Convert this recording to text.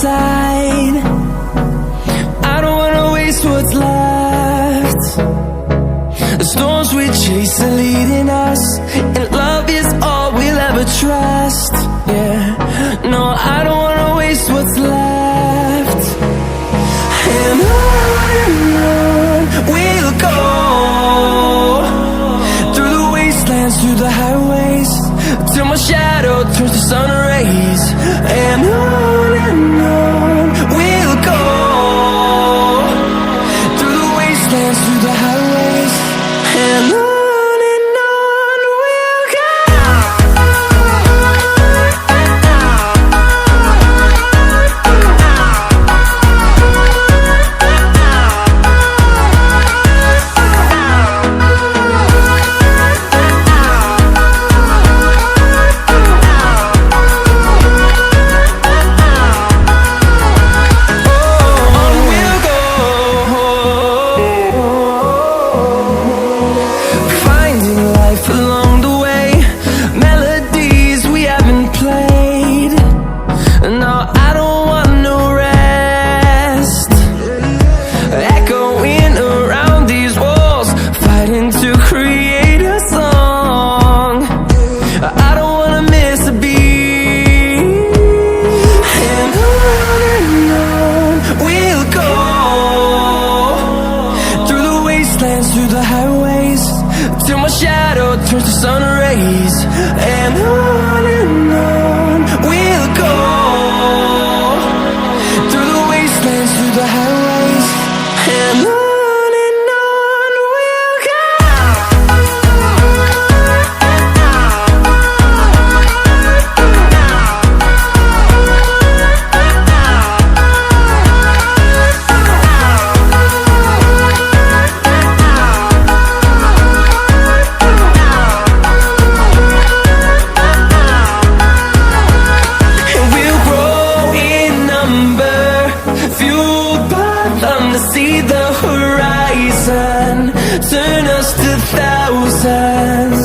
side. I don't wanna waste what's left. The storms we chase are leading us, and love is all we'll ever trust. Yeah, no, I don't wanna waste what's left. And on we'll go, through the wastelands, through the highways, till my shadow turns to sun rays. And on we'll go, through the wastelands, through the highways, and on we'll go. Through the highways, till my shadow turns to sun rays. And on we'll go, through the wastelands, through the highways, and on we'll go. See the horizon, turn us to thousands.